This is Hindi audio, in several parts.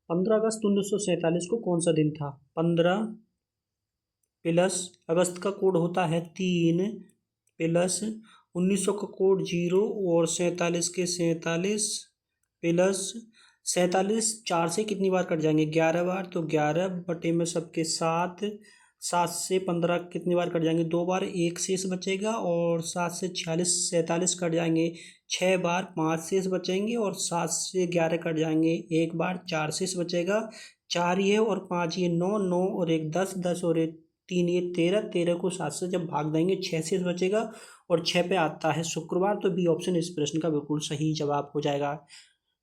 15 अगस्त 1947 को कौन सा दिन था? 15 प्लस अगस्त का कोड होता है 3 प्लस 1900 का कोड 0 और 47 के 47 प्लस 47 4 से कितनी बार कट जाएंगे? 11 बार। तो 11 बटे में सबके 7, 7 से 15 कितनी बार कट जाएंगे? 2 बार, एक शेष बचेगा। और 7 से 46 47 कट जाएंगे 6 बार, 5 शेष बचेंगे। और 7 से 11 कट जाएंगे 1 बार, 4 शेष बचेगा। 4 ये और 5 ये 9, 9 और 1 10, 10 और 1 3 ये 13, 13 को 7 से जब भाग देंगे 6 शेष बचेगा। और 6 पे आता है शुक्रवार। तो बी ऑप्शन इस प्रश्न का बिल्कुल सही जवाब हो जाएगा।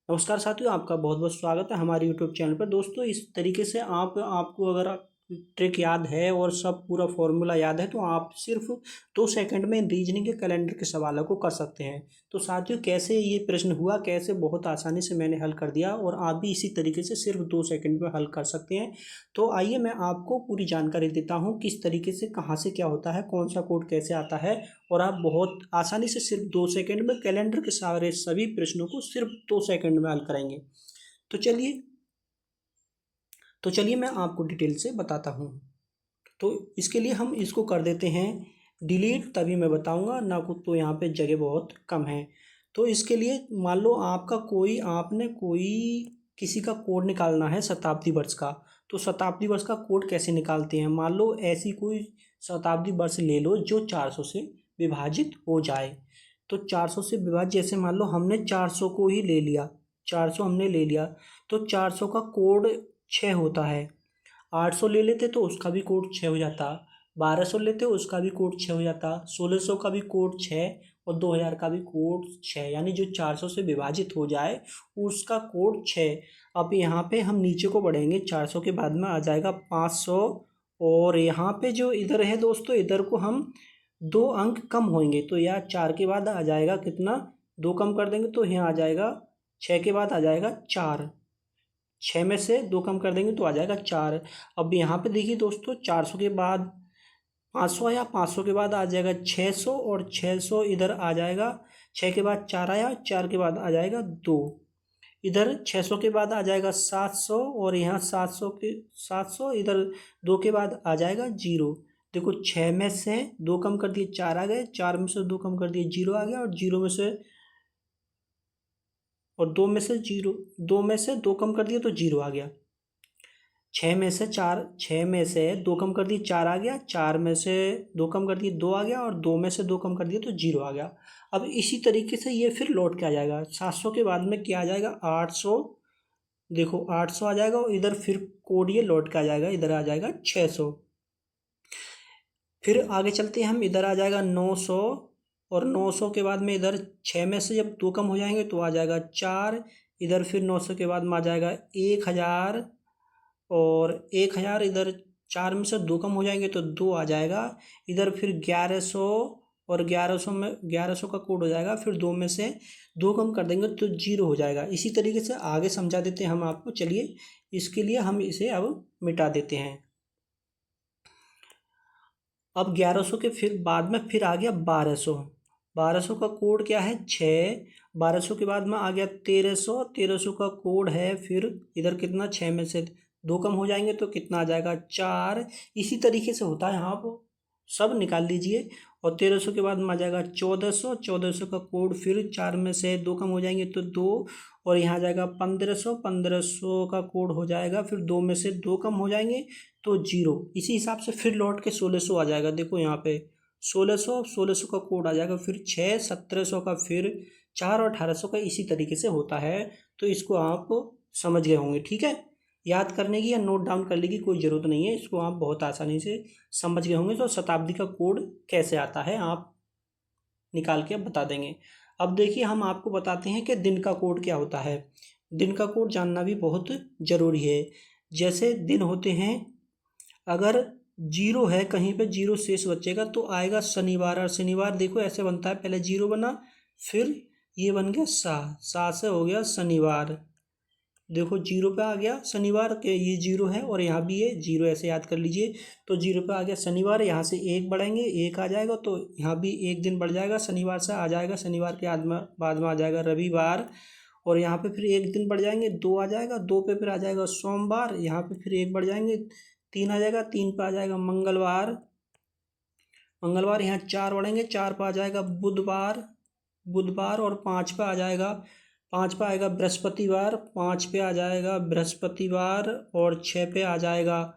नमस्कार साथियों, आपका बहुत बहुत स्वागत है हमारे यूट्यूब चैनल पर। दोस्तों, इस तरीके से आपको अगर ट्रिक याद है और सब पूरा फॉर्मूला याद है तो आप सिर्फ 2 सेकंड में रीजनिंग के कैलेंडर के सवालों को कर सकते हैं। तो साथियों, कैसे ये प्रश्न हुआ, कैसे बहुत आसानी से मैंने हल कर दिया और आप भी इसी तरीके से सिर्फ 2 सेकंड में हल कर सकते हैं। तो आइए मैं आपको पूरी जानकारी देता हूँ किस तरीके से, कहाँ से क्या होता है, कौन सा कोड कैसे आता है। और आप बहुत आसानी से सिर्फ 2 सेकंड में कैलेंडर के सारे सभी प्रश्नों को सिर्फ 2 सेकंड में हल करेंगे। तो चलिए मैं आपको डिटेल से बताता हूँ। तो इसके लिए हम इसको कर देते हैं डिलीट, तभी मैं बताऊँगा ना। कुछ तो यहाँ पे जगह बहुत कम है। तो इसके लिए मान लो आपने किसी का कोड निकालना है शताब्दी वर्ष का। तो शताब्दी वर्ष का कोड कैसे निकालते हैं? मान लो ऐसी कोई शताब्दी वर्ष ले लो जो 400 से विभाजित हो जाए। तो 400 से विभाजित, जैसे मान लो हमने 400 को ही ले लिया, 400 हमने ले लिया। तो 400 का कोड 6 होता है। 800 ले लेते तो उसका भी कोड 6 हो जाता। 1200 लेते उसका भी कोड 6 हो जाता। 1600 का भी कोड 6 और 2000 का भी कोड 6। यानी जो 400 से विभाजित हो जाए उसका कोड 6। अब यहाँ पे हम नीचे को बढ़ेंगे, 400 के बाद में आ जाएगा 500। और यहाँ पे जो इधर है दोस्तों, इधर को हम 2 अंक कम होंगे। तो यहाँ 4 के बाद आ जाएगा कितना? 2 कम कर देंगे तो यहाँ आ जाएगा 6 के बाद आ जाएगा 4। 6 में से 2 कम कर देंगे तो आ जाएगा 4। अब यहाँ पे देखिए दोस्तों, 400 के बाद 500 आया, 500 के बाद आ जाएगा 600 और 600 इधर आ जाएगा। 6 के बाद 4 आया, 4 के बाद आ जाएगा 2। इधर 600 के बाद आ जाएगा 700 और यहाँ 700 इधर 2 के बाद आ जाएगा 0। देखो, 6 में से 2 कम कर दिए 4 आ गए, 4 में से 2 कम कर दिए 0 आ गया। और 0 में से और 2 में से 0, 2 में से 2 कम कर दिए तो 0 आ गया। 6 में से 2 कम कर दिए 4 आ गया। 4 में से 2 कम कर दिए 2 आ गया। और 2 में से 2 कम कर दिए तो 0 आ गया। अब इसी तरीके से ये फिर लौट के आ जाएगा। 700 के बाद में क्या आ जाएगा? 800। देखो 800 आ जाएगा और इधर फिर कोड ये लौट के आ जाएगा, इधर आ जाएगा 600। फिर आगे चलते हैं हम, इधर आ जाएगा 900। और 900 के बाद में इधर 6 में से जब 2 कम हो जाएंगे तो आ जाएगा 4। इधर फिर 900 के बाद में आ जाएगा 1000। और 1000 इधर 4 में से 2 कम हो जाएंगे तो 2 आ जाएगा। इधर फिर 1100 और 1100 का कोड हो जाएगा। फिर 2 में से 2 कम कर देंगे तो 0 हो जाएगा। इसी तरीके से आगे समझा देते हैं हम आपको। चलिए, इसके लिए हम इसे अब मिटा देते हैं। अब 1100 के फिर बाद में फिर आ गया 1200। 1200 का कोड क्या है? 6। 1200 के बाद में आ गया 1300। 1300 का कोड है फिर इधर कितना? 6 में से 2 कम हो जाएंगे तो कितना आ जाएगा? 4। इसी तरीके से होता है, यहाँ पर सब निकाल लीजिए। और 1300 के बाद में आ जाएगा 1400। 1400 का कोड फिर 4 में से 2 कम हो जाएंगे तो 2। और यहाँ आ जाएगा 1500। 1500 का कोड हो जाएगा, फिर 2 में से 2 कम हो जाएंगे तो 0। इसी हिसाब से फिर लौट के 1600 आ जाएगा। देखो यहाँ पे 1600 का कोड आ जाएगा, फिर 6। 1700 का फिर 4 और 1800 का इसी तरीके से होता है। तो इसको आप समझ गए होंगे, ठीक है। याद करने की या नोट डाउन करने की कोई ज़रूरत नहीं है, इसको आप बहुत आसानी से समझ गए होंगे। तो शताब्दी का कोड कैसे आता है आप निकाल के बता देंगे। अब देखिए, हम आपको बताते हैं कि दिन का कोड क्या होता है। दिन का कोड जानना भी बहुत ज़रूरी है। जैसे दिन होते हैं, अगर 0 है, कहीं पे 0 शेष बचेगा तो आएगा शनिवार। और शनिवार देखो ऐसे बनता है, पहले 0 बना, फिर ये बन गया सा से हो गया शनिवार। देखो 0 पे आ गया शनिवार के, ये 0 है और यहाँ भी ये 0, ऐसे याद कर लीजिए। तो 0 पे आ गया शनिवार, यहाँ से 1 बढ़ेंगे, 1 आ जाएगा तो यहाँ भी 1 दिन बढ़ जाएगा, शनिवार से आ जाएगा। शनिवार के बाद में आ जाएगा रविवार। और यहाँ पे फिर एक दिन बढ़ जाएंगे, 2 आ जाएगा, 2 पे फिर आ जाएगा सोमवार, यहाँ पे फिर एक बढ़ जाएंगे, 3 आ जाएगा, 3 पे आ जाएगा मंगलवार, मंगलवार यहाँ 4 बढ़ेंगे, 4 पे आ जाएगा बुधवार, बुधवार और 5 पे आ जाएगा, 5 पे आएगा बृहस्पतिवार, 5 पे आ जाएगा बृहस्पतिवार और 6 पे आ जाएगा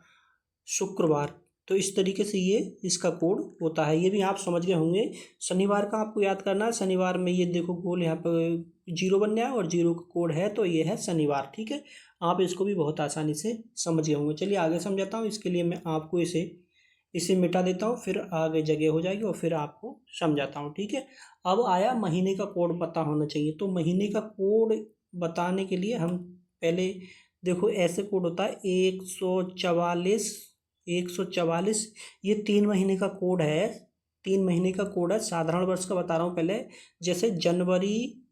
शुक्रवार। तो इस तरीके से ये इसका कोड होता है। ये भी आप समझ गए होंगे। शनिवार का आपको याद करना है। शनिवार में ये देखो गोल यहाँ पे 0 बन गया और 0 का कोड है, तो ये है शनिवार। ठीक है, आप इसको भी बहुत आसानी से समझ गए होंगे। चलिए आगे समझाता हूँ। इसके लिए मैं आपको इसे मिटा देता हूँ, फिर आगे जगह हो जाएगी और फिर आपको समझाता हूँ। ठीक है, अब आया महीने का कोड पता होना चाहिए। तो महीने का कोड बताने के लिए हम पहले देखो ऐसे कोड होता है 144, 144। ये 3 महीने का कोड है, 3 महीने का कोड है। साधारण वर्ष का बता रहा हूँ पहले। जैसे जनवरी,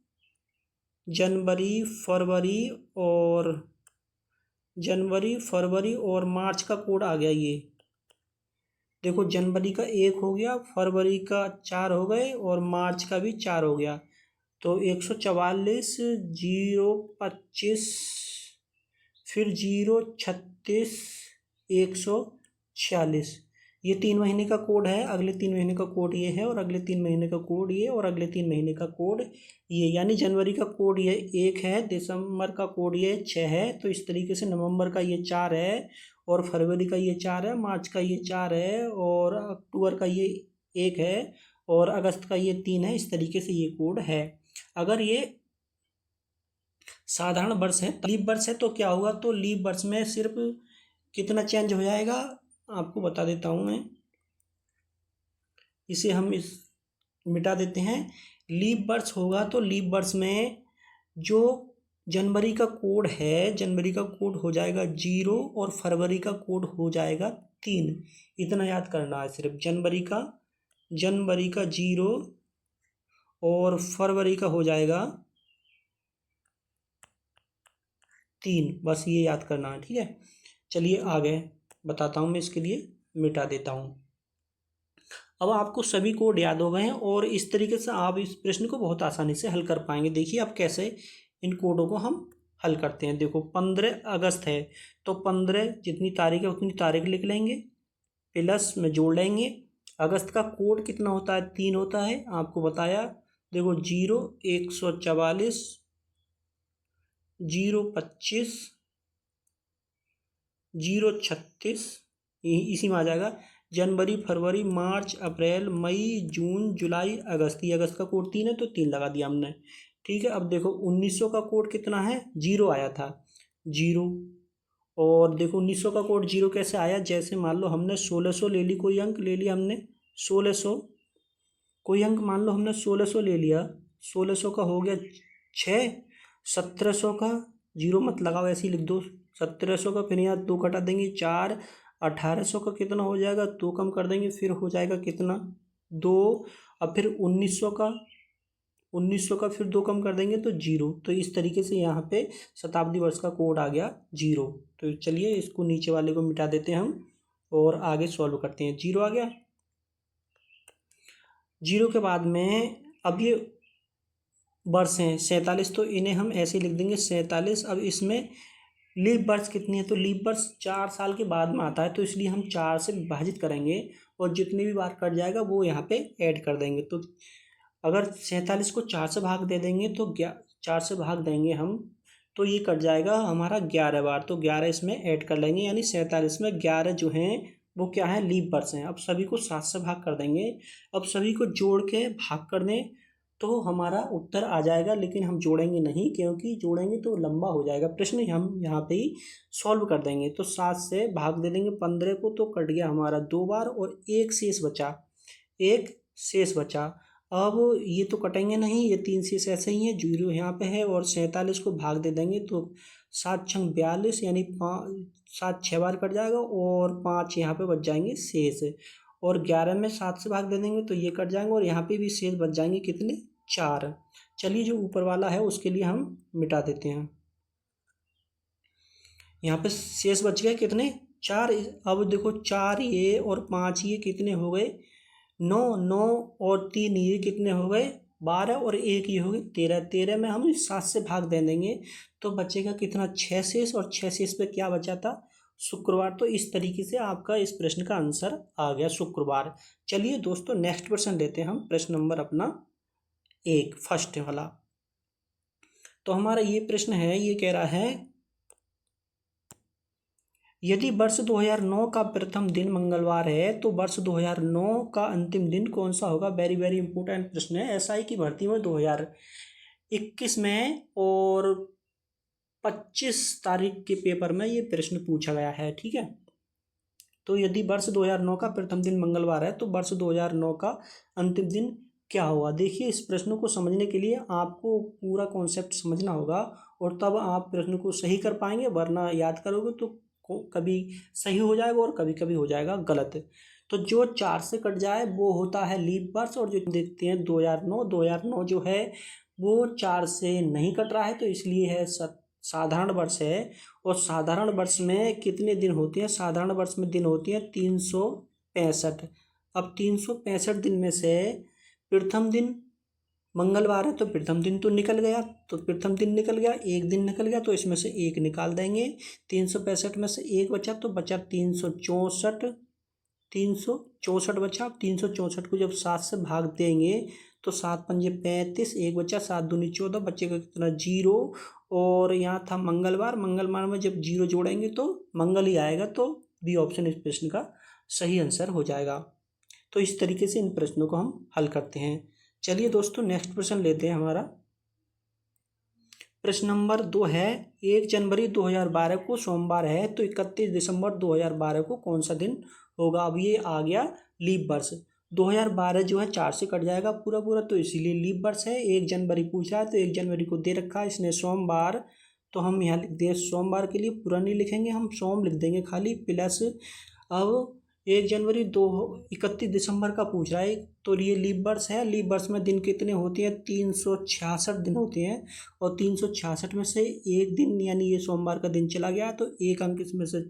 फरवरी और मार्च का कोड आ गया। ये देखो जनवरी का 1 हो गया, फरवरी का 4 हो गए और मार्च का भी 4 हो गया। तो 144, 025, फिर 036, 146। ये 3 महीने का कोड है। अगले 3 महीने का कोड ये है और अगले 3 महीने का कोड ये और अगले 3 महीने का कोड ये। यानी जनवरी का कोड ये 1 है, दिसंबर का कोड ये 6 है। तो इस तरीके से नवंबर का ये 4 है और फरवरी का ये 4 है, मार्च का ये 4 है और अक्टूबर का ये 1 है और अगस्त का ये 3 है। इस तरीके से ये कोड है। अगर ये साधारण वर्ष है, लीप वर्ष है, तो क्या होगा? तो लीप वर्ष में सिर्फ कितना चेंज हो जाएगा आपको बता देता हूँ मैं। इसे हम मिटा देते हैं। लीप वर्ष होगा तो लीप वर्ष में जो जनवरी का कोड है, जनवरी का कोड हो जाएगा 0 और फरवरी का कोड हो जाएगा 3। इतना याद करना है सिर्फ। जनवरी का 0 और फरवरी का हो जाएगा 3। बस ये याद करना है। ठीक है, चलिए आगे बताता हूँ मैं। इसके लिए मिटा देता हूँ। अब आपको सभी कोड याद हो गए हैं और इस तरीके से आप इस प्रश्न को बहुत आसानी से हल कर पाएंगे। देखिए अब कैसे इन कोडों को हम हल करते हैं। देखो 15 अगस्त है तो 15 जितनी तारीख है उतनी तारीख लिख लेंगे, प्लस में जोड़ लेंगे। अगस्त का कोड कितना होता है? 3 होता है, आपको बताया। देखो 0, 144, 025, 036, इसी में आ जाएगा। जनवरी, फरवरी, मार्च, अप्रैल, मई, जून, जुलाई, अगस्त। ये अगस्त का कोड 3 है तो 3 लगा दिया हमने। ठीक है, अब देखो 1900 का कोड कितना है? 0 आया था, 0। और देखो 1900 का कोड 0 कैसे आया? जैसे मान लो हमने 1600 ले ली, कोई अंक ले लिया हमने 1600, कोई अंक मान लो हमने 1600 ले लिया। 1600 का हो गया 6। 1700 का 0 मत लगाओ, ऐसे ही लिख दो। 1700 का फिर यहाँ 2 घटा देंगे 4। 1800 का कितना हो जाएगा? 2 कम कर देंगे, फिर हो जाएगा कितना? 2। अब फिर 1900 का फिर 2 कम कर देंगे तो 0। तो इस तरीके से यहाँ पे शताब्दी वर्ष का कोड आ गया 0। तो चलिए इसको नीचे वाले को मिटा देते हैं हम और आगे सॉल्व करते हैं। 0 आ गया। 0 के बाद में अब ये वर्ष हैं 47, तो इन्हें हम ऐसे लिख देंगे 47। अब इसमें लीप वर्ष कितनी है? तो लीप वर्ष 4 साल के बाद में आता है, तो इसलिए हम 4 से विभाजित करेंगे और जितनी भी बार कट जाएगा वो यहाँ पे ऐड कर देंगे। तो अगर 47 को 4 से भाग दे देंगे तो 4 से भाग देंगे हम तो ये कट जाएगा हमारा 11 बार। तो 11 इसमें ऐड कर लेंगे, यानी 47 में 11 जो हैं वो क्या है? लीप वर्ष हैं। अब सभी को 7 से भाग कर देंगे। अब सभी को जोड़ के भाग कर दें तो हमारा उत्तर आ जाएगा, लेकिन हम जोड़ेंगे नहीं, क्योंकि जोड़ेंगे तो लंबा हो जाएगा प्रश्न। हम यहाँ पे ही सॉल्व कर देंगे। तो 7 से भाग दे देंगे 15 को, तो कट गया हमारा 2 बार और एक शेष बचा। अब ये तो कटेंगे नहीं, ये 3 शेष ऐसे ही हैं, 0 यहाँ पे है और 47 को भाग दे देंगे तो 7 छंग 42, यानी 7 6 बार कट जाएगा और 5 यहाँ पे बच जाएंगे शेष। और 11 में 7 से भाग दे देंगे तो ये कट जाएंगे और यहाँ पे भी शेष बच जाएंगे कितने? 4। चलिए जो ऊपर वाला है उसके लिए हम मिटा देते हैं। यहाँ पे शेष बच गए कितने? 4। अब देखो 4 ये और 5 ये कितने हो गए? 9। 9 और 3 ये कितने हो गए? 12 और 1 ये हो गए 13। 13 में हम 7 से भाग दे देंगे तो बचेगा कितना, 6 शेष, और 6 शेष पे क्या बचा था, शुक्रवार। तो इस तरीके से आपका इस प्रश्न का आंसर आ गया, शुक्रवार। चलिए दोस्तों नेक्स्ट प्रश्न लेते हैं हम, प्रश्न नंबर अपना 1 फर्स्ट वाला। तो हमारा ये प्रश्न है, ये कह रहा है यदि वर्ष 2009 का प्रथम दिन मंगलवार है तो वर्ष 2009 का अंतिम दिन कौन सा होगा। वेरी वेरी इंपॉर्टेंट प्रश्न है, एसआई की भर्ती में 2021 में और 25 तारीख के पेपर में ये प्रश्न पूछा गया है। ठीक है, तो यदि वर्ष 2009 का प्रथम दिन मंगलवार है तो वर्ष 2009 का अंतिम दिन क्या होगा। देखिए इस प्रश्न को समझने के लिए आपको पूरा कॉन्सेप्ट समझना होगा और तब आप प्रश्न को सही कर पाएंगे, वरना याद करोगे तो कभी सही हो जाएगा और कभी कभी हो जाएगा गलत। तो जो 4 से कट जाए वो होता है लीप वर्ष, और जो देखते हैं 2009 जो है वो 4 से नहीं कट रहा है तो इसलिए है साधारण वर्ष है। और साधारण वर्ष में कितने दिन होते हैं, साधारण वर्ष में दिन होती हैं 365। अब 365 दिन में से प्रथम दिन मंगलवार है तो प्रथम दिन तो निकल गया, तो प्रथम दिन निकल गया, एक दिन निकल गया, तो इसमें से एक निकाल देंगे। 365 में से एक बचा तो बचा 364, 364 बचा। 364 को जब 7 से भाग देंगे तो 7 पंजे 35, एक बचा, 7 दूनी 14, बचेगा कितना, 0। और यहाँ था मंगलवार, मंगलवार में जब 0 जोड़ेंगे तो मंगल ही आएगा, तो बी ऑप्शन इस प्रश्न का सही आंसर हो जाएगा। तो इस तरीके से इन प्रश्नों को हम हल करते हैं। चलिए दोस्तों नेक्स्ट प्रश्न लेते हैं हमारा, प्रश्न नंबर 2 है 1 जनवरी 2012 को सोमवार है तो 31 दिसंबर 2012 को कौन सा दिन होगा। अब ये आ गया लीप वर्ष, 2012 जो है 4 से कट जाएगा पूरा पूरा, तो इसीलिए लीप वर्ष है। 1 जनवरी पूछा है तो 1 जनवरी को दे रखा है इसने सोमवार, तो हम यहाँ लिख दें सोमवार के लिए पूरा नहीं लिखेंगे, हम सोम लिख देंगे खाली, प्लस अब 1 जनवरी 31 दिसंबर का पूछ रहा है तो ये लीप वर्ष है। लीप वर्ष में दिन कितने होते हैं, 366 दिन होते हैं, और 366 में से एक दिन यानी ये सोमवार का दिन चला गया तो एक अंक इसमें से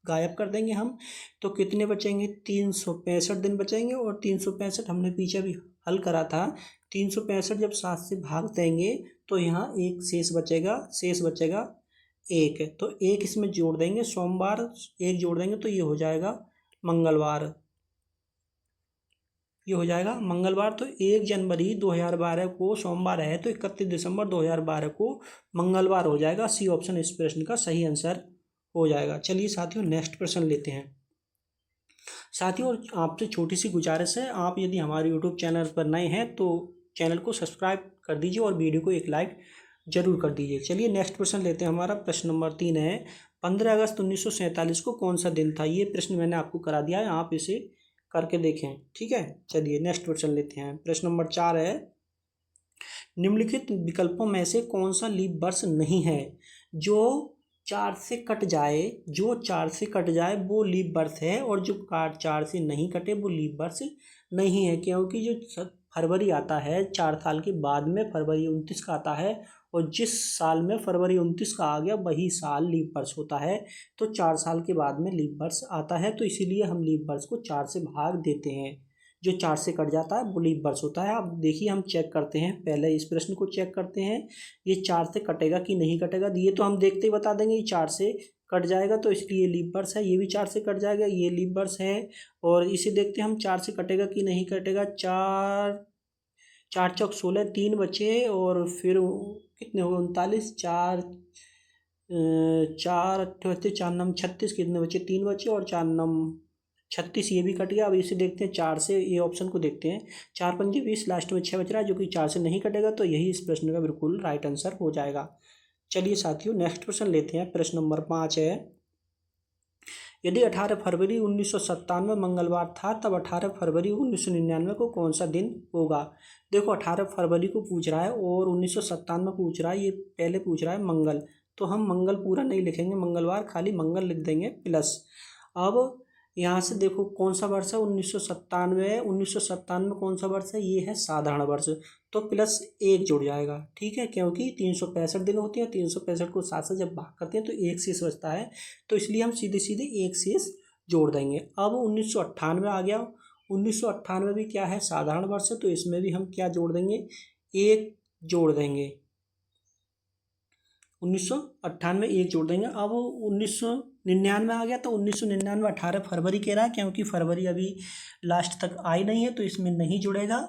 गायब कर देंगे हम, तो कितने बचेंगे, 365 दिन बचेंगे। और 365 हमने पीछे भी हल करा था, 365 जब 7 से भाग देंगे तो यहाँ एक शेष बचेगा, शेष बचेगा 1, तो 1 इसमें जोड़ देंगे, सोमवार 1 जोड़ देंगे तो ये हो जाएगा मंगलवार, ये हो जाएगा मंगलवार। तो 1 जनवरी 2012 को सोमवार है तो 31 दिसंबर 2012 को मंगलवार हो जाएगा। सी ऑप्शन इस प्रश्न का सही आंसर हो जाएगा। चलिए साथियों नेक्स्ट प्रश्न लेते हैं। साथियों आपसे छोटी सी गुजारिश है, आप यदि हमारे यूट्यूब चैनल पर नए हैं तो चैनल को सब्सक्राइब कर दीजिए और वीडियो को एक लाइक जरूर कर दीजिए। चलिए नेक्स्ट प्रश्न लेते हैं, हमारा प्रश्न नंबर 3 है 15 अगस्त 1947 को कौन सा दिन था। ये प्रश्न मैंने आपको करा दिया है, आप इसे करके देखें। ठीक है, चलिए नेक्स्ट प्रश्न लेते हैं। प्रश्न नंबर 4 है निम्नलिखित विकल्पों में से कौन सा लीप वर्ष नहीं है। जो 4 से कट जाए, जो 4 से कट जाए वो लीप वर्ष है, और जो 4 से नहीं कटे वो लीप वर्ष नहीं है, क्योंकि जो फरवरी आता है 4 साल के बाद में फरवरी 29 का आता है, और जिस साल में फरवरी 29 का आ गया वही साल लीप वर्ष होता है, तो 4 साल के बाद में लीप वर्ष आता है, तो इसीलिए हम लीप वर्ष को 4 से भाग देते हैं। जो 4 से कट जाता है वो लीप वर्ष होता है। अब देखिए हम चेक करते हैं, पहले इस प्रश्न को चेक करते हैं, ये 4 से कटेगा कि नहीं कटेगा। ये तो हम देखते ही बता देंगे ये 4 से कट जाएगा तो इसलिए लीप वर्ष है, ये भी 4 से कट जाएगा, ये लीप वर्ष है। और इसे देखते हैं हम 4 से कटेगा कि नहीं कटेगा। 4 4 चौक 16, 3 बचे, और फिर कितने हो गए 39, 4 4 38, 4 नम 36, कितने बचे 3 बचे, और 4 नम 36 ये भी कट गया। अब इसे देखते हैं 4 से, ये ऑप्शन को देखते हैं, 4 पंजे 20, लास्ट में 6 बच रहा है जो कि 4 से नहीं कटेगा, तो यही इस प्रश्न का बिल्कुल राइट आंसर हो जाएगा। चलिए साथियों नेक्स्ट प्रश्न लेते हैं। प्रश्न नंबर 5 है यदि 18 फरवरी 1997 मंगलवार था तब 18 फरवरी 1999 को कौन सा दिन होगा। देखो 18 फरवरी को पूछ रहा है और 1997 में पूछ रहा है, ये पहले पूछ रहा है मंगल, तो हम मंगल पूरा नहीं लिखेंगे, मंगलवार खाली मंगल लिख देंगे प्लस। अब यहाँ से देखो कौन सा वर्ष है, 1997 है, 1997 कौन सा वर्ष है, ये है साधारण वर्ष, तो प्लस 1 जुड़ जाएगा। ठीक है, क्योंकि 365 दिन होती हैं, 365 को 7 से जब भाग करते हैं तो एक शेष बचता है, तो इसलिए हम सीधे सीधे एक शेष जोड़ देंगे। अब 1998 आ गया, 1998 भी क्या है साधारण वर्ष है, तो इसमें भी हम क्या जोड़ देंगे, एक जोड़ देंगे, 1998 एक जोड़ देंगे। अब 1999 आ गया, तो 1999 18 फरवरी कह रहा है, क्योंकि फरवरी अभी लास्ट तक आई नहीं है तो इसमें नहीं जुड़ेगा।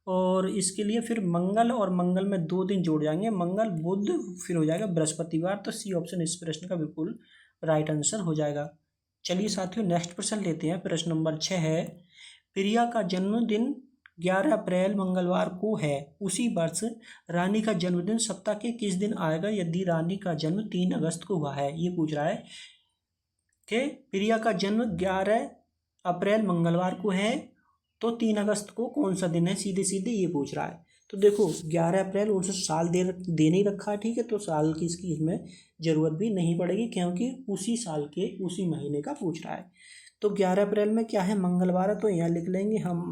और इसके लिए फिर मंगल और मंगल में 2 दिन जोड़ जाएंगे, मंगल बुध, फिर हो जाएगा बृहस्पतिवार। तो सी ऑप्शन इस प्रश्न का बिल्कुल राइट आंसर हो जाएगा। चलिए साथियों नेक्स्ट प्रश्न लेते हैं। प्रश्न नंबर 6 है, प्रिया का जन्मदिन 11 अप्रैल मंगलवार को है, उसी वर्ष रानी का जन्मदिन सप्ताह के किस दिन आएगा यदि रानी का जन्म 3 अगस्त को हुआ है। ये पूछ रहा है कि प्रिया का जन्म 11 अप्रैल मंगलवार को है, तो 3 अगस्त को कौन सा दिन है, सीधे सीधे ये पूछ रहा है। तो देखो 11 अप्रैल उनसे साल दे नहीं रखा है, ठीक है, तो साल की इसकी इसमें ज़रूरत भी नहीं पड़ेगी, क्योंकि उसी साल के उसी महीने का पूछ रहा है। तो 11 अप्रैल में क्या है, मंगलवार है, तो यहाँ लिख लेंगे हम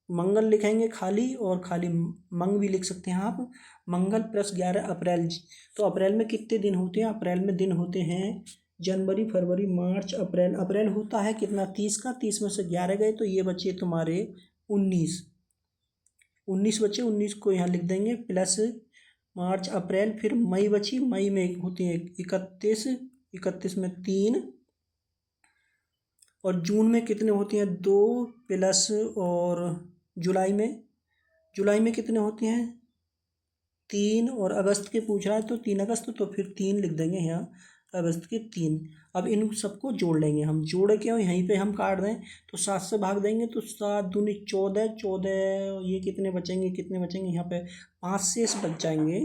मंगल लिखेंगे खाली, और खाली मंग भी लिख सकते हैं आप, मंगल प्लस 11 अप्रैल। तो अप्रैल में कितने दिन होते हैं, अप्रैल में दिन होते हैं जनवरी फरवरी मार्च अप्रैल। अप्रैल होता है कितना, 30 का, 30 में से 11 गए तो ये बचे तुम्हारे 19 बचे, 19 को यहाँ लिख देंगे, प्लस मार्च अप्रैल, फिर मई बची, मई में होती है 31 में 3, और जून में कितने होती हैं 2 प्लस, और जुलाई में कितने होते हैं 3, और अगस्त के पूछ रहा है तो 3 अगस्त, तो फिर 3 लिख देंगे यहाँ, अगस्त के 3। अब इन सबको जोड़ लेंगे हम, जोड़े क्यों, यहीं पे हम काट दें, तो 7 से भाग देंगे तो 7 दूनी 14, ये कितने बचेंगे यहाँ पे 5 शेष बच जाएंगे,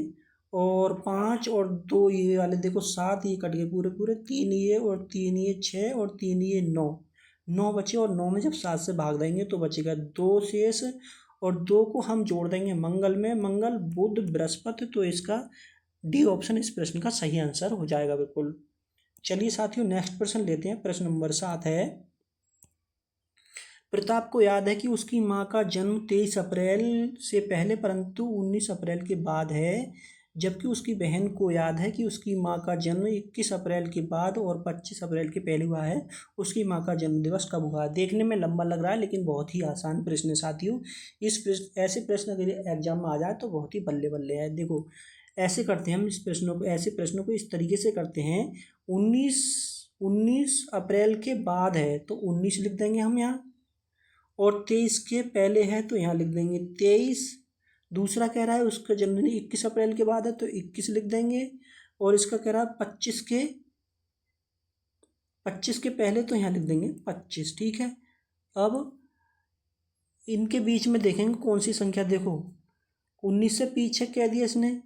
और 5 और 2 ये वाले देखो 7, ये कट गए पूरे, 3 ये और 3 ये 6 और 3 ये 9 बचे, और 9 में जब 7 से भाग देंगे तो बचेगा 2 शेष, और 2 को हम जोड़ देंगे मंगल में, मंगल बुध बृहस्पति, तो इसका डी ऑप्शन इस प्रश्न का सही आंसर हो जाएगा बिल्कुल। चलिए साथियों नेक्स्ट प्रश्न लेते हैं। प्रश्न नंबर 7 है, प्रताप को याद है कि उसकी मां का जन्म 23 अप्रैल से पहले परंतु 19 अप्रैल के बाद है, जबकि उसकी बहन को याद है कि उसकी मां का जन्म 21 अप्रैल के बाद और 25 अप्रैल के पहले हुआ है, उसकी मां का जन्म दिवस कब हुआ। देखने में लंबा लग रहा है लेकिन बहुत ही आसान प्रश्न है साथियों। इस प्रश्न ऐसे प्रश्न अगर एग्जाम में आ जाए तो बहुत ही बल्ले बल्ले है। देखो ऐसे करते हैं हम ऐसे प्रश्नों को इस तरीके से करते हैं, 19 अप्रैल के बाद है तो 19 लिख देंगे हम यहाँ, और 23 के पहले है तो यहाँ लिख देंगे 23। दूसरा कह रहा है उसका जन्मदिन 21 अप्रैल के बाद है तो 21 लिख देंगे, और इसका कह रहा है 25 के पहले तो यहाँ लिख देंगे 25, ठीक है। अब इनके बीच में देखेंगे कौन सी संख्या, देखो 19 से पीछे कह दिया इसने,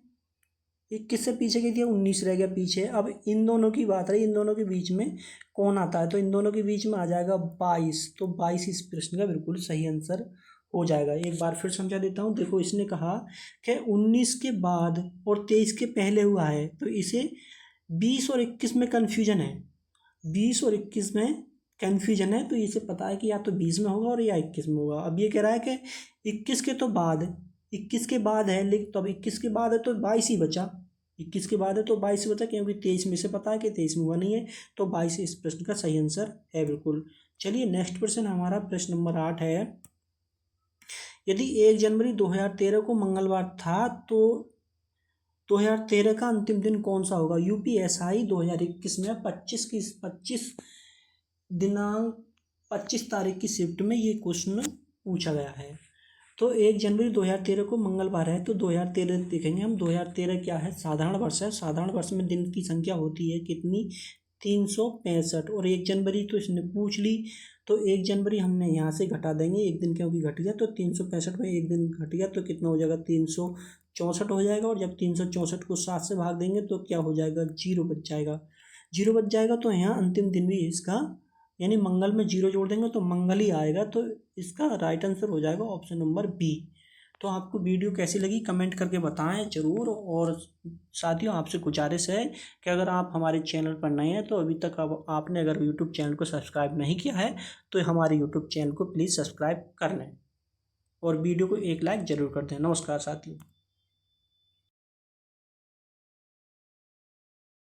21 से पीछे कह दिया, 19 रह गया पीछे। अब इन दोनों की बात रही, इन दोनों के बीच में कौन आता है, तो इन दोनों के बीच में आ जाएगा 22, तो 22 इस प्रश्न का बिल्कुल सही आंसर हो जाएगा। एक बार फिर समझा देता हूँ। देखो इसने कहा कि 19 के बाद और 23 के पहले हुआ है, तो इसे 20 और 21 में कन्फ्यूजन है, 20 और 21 में कन्फ्यूजन है, तो इसे पता है कि या तो 20 में होगा और या 21 में होगा। अब ये कह रहा है कि 21 के तो बाद, 21 के बाद है, लेकिन तो अब 21 के बाद है तो 22 ही बचा, 21 के बाद है तो 22 ही बचा, क्योंकि 23 में से पता है कि 23 में हुआ नहीं है, तो 22 इस प्रश्न का सही आंसर है बिल्कुल। चलिए नेक्स्ट प्रश्न हमारा प्रश्न नंबर 8 है, यदि 1 जनवरी 2013 को मंगलवार था तो 2013 का अंतिम दिन कौन सा होगा। यूपीएसआई 2021 में 25 दिनांक 25 तारीख की शिफ्ट में ये क्वेश्चन पूछा गया है। तो 1 जनवरी 2013 को मंगलवार है तो 2013 देखेंगे हम, 2013 क्या है, साधारण वर्ष है, साधारण वर्ष में दिन की संख्या होती है कितनी, 365, और 1 जनवरी तो इसने पूछ ली, तो 1 जनवरी हमने यहाँ से घटा देंगे एक दिन, क्योंकि घट गया, तो 365 में एक दिन घट गया तो कितना हो जाएगा 364 हो जाएगा, और जब 364 को 7 से भाग देंगे तो क्या हो जाएगा, 0 बच जाएगा, तो यहाँ अंतिम दिन भी इसका यानी मंगल में 0 जोड़ देंगे तो मंगल ही आएगा, तो इसका राइट आंसर हो जाएगा ऑप्शन नंबर बी। तो आपको वीडियो कैसी लगी कमेंट करके बताएं ज़रूर, और साथियों आपसे गुजारिश है कि अगर आप हमारे चैनल पर नए हैं तो अभी तक अब आपने अगर यूट्यूब चैनल को सब्सक्राइब नहीं किया है तो हमारे यूट्यूब चैनल को प्लीज़ सब्सक्राइब कर लें, और वीडियो को एक लाइक ज़रूर कर दें। नमस्कार साथियों।